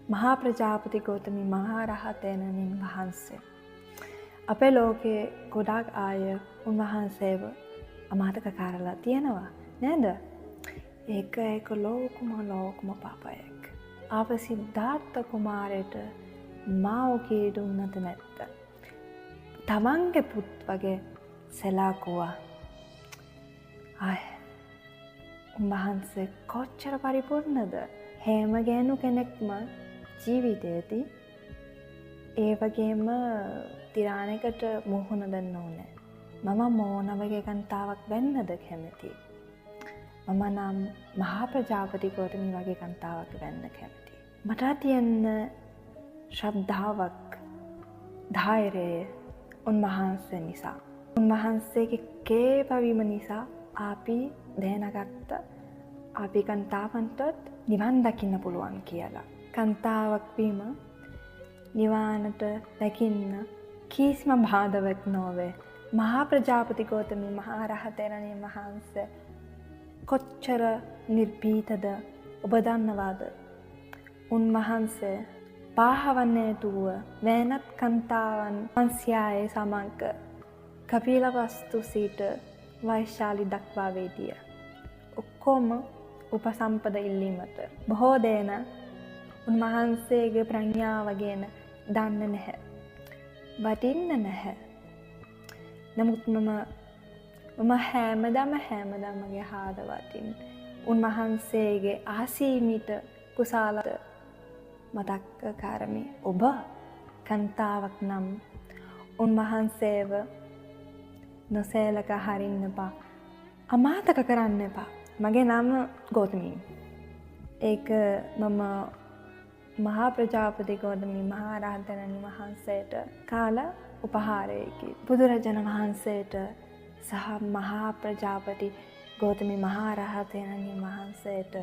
මහා ප්‍රජාපති ගෞතමී මහා රහතෙනණින් වහන්සේ. අපේ ලෝකේ ගොඩාක් අය උන්වහන්සේව අමතක කරලා තියෙනවා නේද? ඒක ලෝකම පාපයක්. ආව සිද්ධාර්ථ කුමාරයට මාව කී දුන්නද නැත්ද? තමන්ගේ පුත් වගේ සැලකුවා. උන්වහන්සේ කොච්චර පරිපූර්ණද? හැම ගෑනු කෙනෙක්ම ජීවිතයේදී ඒ වගේම තිරාණයකට මුහුණ දෙන්න ඕනේ. මම මෝන වගේ කාන්තාවක් වෙන්නද කැමති? මම නම් මහා ප්‍රජාපති ගෞතමී වගේ කාන්තාවක් වෙන්න කැමති. මට තියෙන ශ්‍රද්ධාවක්, ධෛර්යය උන්වහන්සේ නිසා. උන්වහන්සේගේ කේපවීම නිසා අපි දැනගත්ත අපි කාන්තාවන්ටත් නිවන් දකින්න පුළුවන් කියලා. කාන්තාවක් වීම නිවනට දකින්න කිසිම බාධාවක් නොවේ. මහා ප්‍රජාපති ගෞතමී මහා රහතෙනණින් වහන්සේ කොච්චර නිර්භීතද ඔබ දන්නවාද? උන්වහන්සේ පාහවන්නේතුව වෙනත් කාන්තාවන් 500 සමග කපිලවස්තු සිට වෛශාලි දක්වා වේදිය. ඔක්කොම උපසම්පද ඉල්ලීමට. බොහෝ දෙනා උන්වහන්සේගේ ප්‍රඥාව ගැන දන්නේ නැහැ. වටින්නේ නැහැ. නමුත් මම හැමදාමගේ හදවතින් උන්වහන්සේගේ අසීමිත කුසල මතක් කරමි. ඔබ කාන්තාවක් නම් උන්වහන්සේව නොසලක හරින්න එපා. අමතක කරන්න එපා. මගේ නම ගෞතමී. ඒක මම මහා ප්‍රජාපති ගෞතමී මහා රහතෙනණින් වහන්සේට කාල උපහාරයකි. බුදුරජාණන් වහන්සේට සහ මහා ප්‍රජාපති ගෞතමී මහා රහතෙනණින් වහන්සේට